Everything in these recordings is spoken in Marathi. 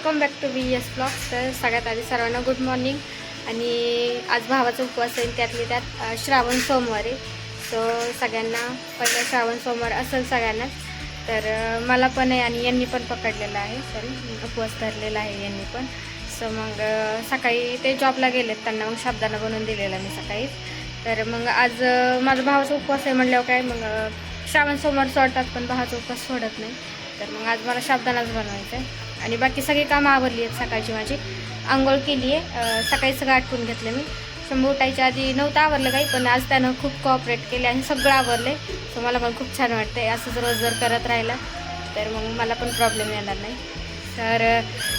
Welcome back to VS blogs. तर सगळ्यात आधी सर्वांना गुड मॉर्निंग. आणि आज भावाचा उपवास आहे, त्यातली त्यात श्रावण सोमवार आहे. सो सगळ्यांना पहिला श्रावण सोमवार असेल सगळ्यांनाच. तर मला पण आहे आणि यांनी पण पकडलेला आहे, उपवास धरलेला आहे यांनी पण. सो मग सकाळी ते जॉबला गेलेत, त्यांना मग साबुदाणा बनवून दिलेला मी सकाळी. तर मग आज माझा भावाचा उपवास आहे म्हणल्यावर काय मग श्रावण सोमवार सोडतात पण भावाचा उपवास सोडत नाही. तर मग आज मला साबुदाणाच बनवायचा आहे. आणि बाकी सगळी कामं आवरली आहेत. सकाळची माझी आंघोळ केली आहे, सकाळी सगळं आटपून घेतलं मी. शंभू उठायच्या आधी नव्हतं आवरलं काही, पण आज त्यानं खूप कोऑपरेट केले आणि सगळं आवरले. सो मला पण खूप छान वाटतं आहे. असंच रोज जर करत राहिला तर मग मला पण प्रॉब्लेम येणार नाही. तर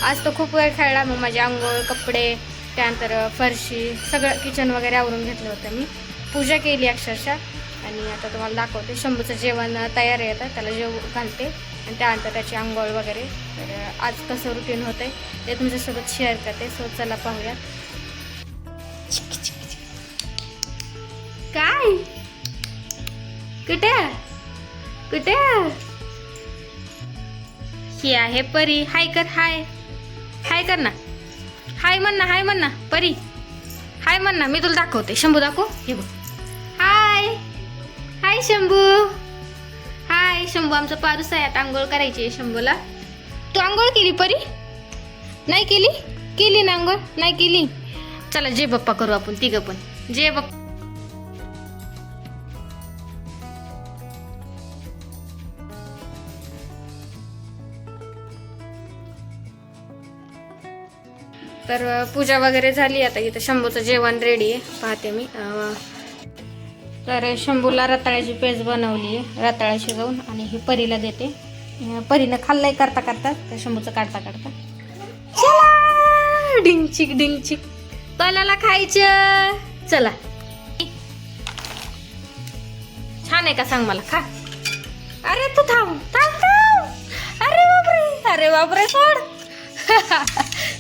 आज तो खूप वेळ खेळला. मग माझी आंघोळ, कपडे, त्यानंतर फरशी, सगळं किचन वगैरे आवरून घेतलं होतं मी. पूजा केली अक्षरशः. आणि आता तुम्हाला दाखवते. शंभूचं जेवण तयार आहे, आता त्याला जेव घालते आणि त्यानंतर त्याची आंघोळ वगैरे. तर आज कसं रुटीन होतं आहे ते तुमच्यासोबत शेअर करते. सो चला पाहूया. काय कुठे कुठे ही आहे परी. हाय कर, हाय हाय कर ना, हाय म्हण ना, हाय म्हण ना परी, हाय म्हण ना. मी तुला दाखवते. शंभू दाखव, हे बघ. हाय हाय शंभू, हाय. शंभू आमचा पारूस आहे. आता आंघोळ करायची आहे शंभूला. तू आंघोळ केली परी? नाही केली? केली ना आंघोळ? नाही केली. चला जय बाप्पा करू आपण तिघं पण. जय बाप्पा. तर पूजा वगैरे झाली. आता इथं शंभूचं जेवण रेडी आहे, पाहते मी. तर शंभूला रताळ्याची पेस्ट बनवली आहे, रताळा शिजवून, आणि ही परीला देते. परीनं खाल्लंय करता करता, तर शंभूचं काढता काढता. चला डिंगचिक डिंगचिक, कोणाला खायचं? चला. छान आहे का सांग मला, खा. अरे तू थांब थांब थांब. अरे बापरे, अरे बापरे, सोड.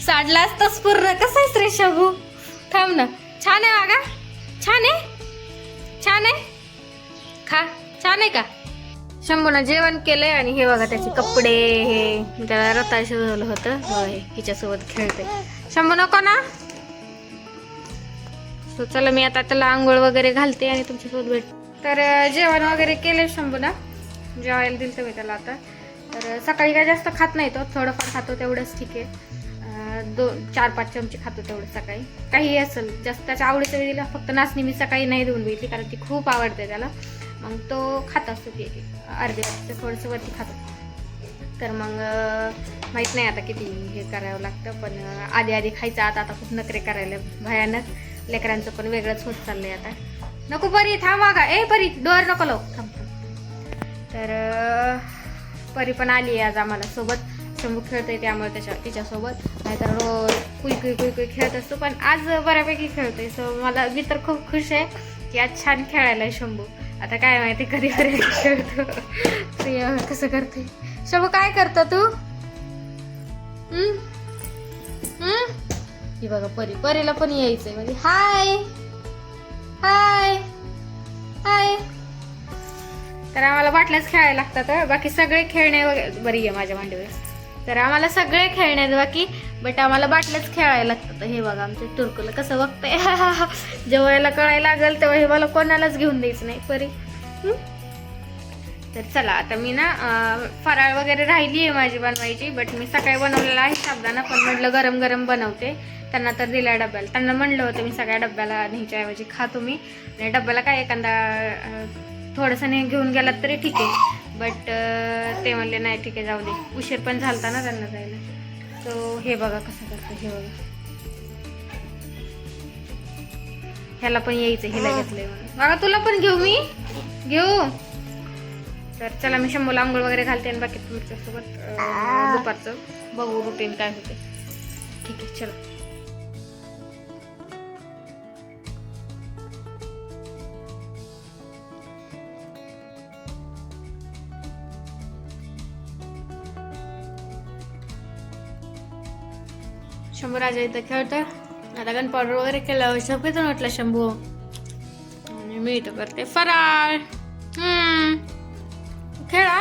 साडला असताच पूर्ण. कसं आहेस रे शंभू? थांब ना. छान आहे वागा, छान आहे, छान आहे. खा. छान आहे का? शंभूनं जेवण केलंय आणि हे बघा त्याचे कपडे. हे त्याला रताळ शिजवलं होतं, होय, हिच्यासोबत खेळते. शंभू नको ना. सो चला मी आता त्याला आंघोळ वगैरे घालते आणि तुमच्यासोबत भेट. तर जेवण वगैरे केले शंभूला, जेवायला दिलं मी त्याला आता. तर सकाळी काय जास्त खात नाही तो, थोडंफार खातो तेवढंच, ठीक आहे. 4-5 चमचे खातो तेवढं सकाळी. काही असेल जास्त त्याच्या आवडीचं दिलं. फक्त नाचणी मी सकाळी नाही देऊन बघितली, कारण ती खूप आवडते त्याला. मग तो खात असतो की अर्धे थोडंसं वरती खातो. तर मग माहीत नाही आता किती हे करावं लागतं, पण आधी आधी खायचं. आता आता खूप नखरे करायला भयानक. लेकरांचं पण वेगळंच होत चाललंय आता. नको परी, थांबा का. ए परी, डोअर नको लाव, थांब. तर परी पण आली आहे आज आम्हाला सोबत. शंभू खेळतोय त्यामुळे तिच्यासोबत. नाहीतर रोज कुई कुई कुई कुई खेळत असतो, पण आज बऱ्यापैकी खेळतोय. सो मी तर खूप खुश आहे की आज छान खेळायला शंभू. आता काय माहिती कधी कधी खेळतो कसं करते. शंभू काय करतो तू? ही बघा परी, परीला पण यायचंय म्हणजे. हाय हाय हाय. तर आम्हाला वाटल्याच खेळायला लागतात. बाकी सगळे खेळणे वगैरे बरी आहे माझ्या मांडीवर. तर आम्हाला सगळे खेळणे बाकी, बट आम्हाला बाटल्याच खेळायला लागतात. हे बघा आमच्या टुरकूला कसं बघतंय. जेव्हा याला कळायला लागेल तेव्हा हे मला कोणालाच घेऊन द्यायचं नाही परी. तर चला आता मी ना फराळ वगैरे राहिली आहे माझी बनवायची, बट मी सकाळी बनवलेला आहे साबुदाणा. पण म्हटलं गरम गरम बनवते. त्यांना तर दिला डब्याला. त्यांना म्हणलं होतं मी सगळ्या डब्याला न्यायच्याऐवजी खा तुम्ही. आणि डब्याला काय एखादा थोडंसं नाही घेऊन गेलात तरी ठीक आहे. बट ते म्हणले नाही ठीक आहे जाऊ दे, उशीर पण झालता ना त्यांना जायला. सो हे बघा कसं करतं. हे बघा, ह्याला पण यायचं, हिला घेतलंय म्हणून. बघा तुला पण घेऊ मी, घेऊ. तर चला मी शंभूला आंघोळ वगैरे घालते आणि बाकी तुमच्यासोबत दुपारचं बघू रुटीन काय होते. ठीक आहे चला. शंभू राजा इथं खेळतोय. आता गन पावडर वगैरे केलं, झोपेतून उठला शंभू. आणि मी इथं करते फराळ. खेळा,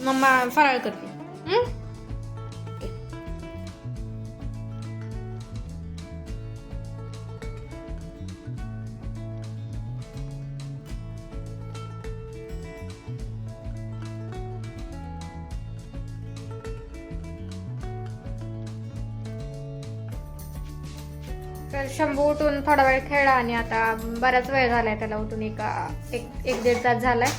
मम्मा फराळ करते. तर शंभू उठून थोडा वेळ खेळला आणि आता बराच वेळ झालाय त्याला उठून एक दीड तास झालाय.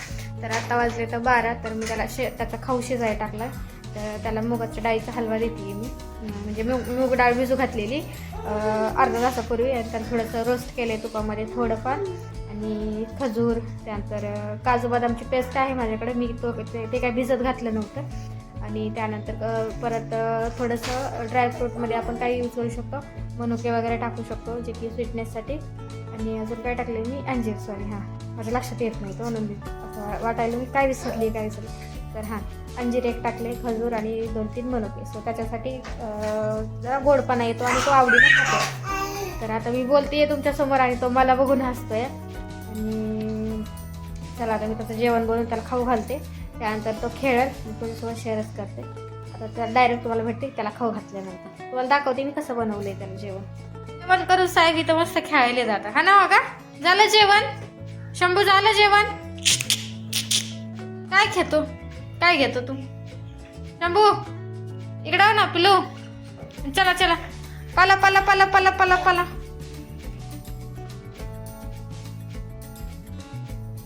तर आता वाजले तर 12. तर मी त्याला त्याचा खाऊ शिजाय टाकला. तर त्याला मुगाच्या डाळीचा हलवा देते मी, म्हणजे मूग डाळ भिजू घातलेली अर्धा तासापूर्वी, आणि त्याला थोडंसं रोस्ट केलं आहे तुपामध्ये थोडंफार, आणि खजूर, त्यानंतर काजू बदामची पेस्ट आहे माझ्याकडे, मी ते काय भिजत घातलं नव्हतं. आणि त्यानंतर परत थोडंसं ड्रायफ्रूटमध्ये आपण काही यूज करू शकतो, मनुके वगैरे टाकू शकतो जे की स्वीटनेससाठी. आणि अजून काय टाकले मी, अंजीर, सॉरी हां माझ्या लक्षात येत नाही तो, म्हणून मी असं वाटायला मी काय विसरली. तर हां अंजीर एक टाकले, खजूर आणि 2-3 मनुके. सो त्याच्यासाठी जरा गोडपणा येतो आणि तो आवडीने खातो. तर आता मी बोलते तुमच्यासमोर आणि तो मला बघून हसतोय. आणि चला आता मी त्याचं जेवण बनवून त्याला खाऊ घालते, त्यानंतर तो खेळेल, मी तुझ्यासोबत शेअरच करते. आता त्याला डायरेक्ट तुम्हाला भेटते त्याला खाऊ घातल्यानंतर तुम्हाला दाखवते मी कसं बनवलंय त्याला जेवण. जेवण करून साहेब इथं मस्त खेळायला जातात, हा ना हो का? झालं जेवण शंभू, झालं जेवण? काय घेतो तू शंभू? इकडं ना पिलू, चला चला, पला पला पला पला पला पला.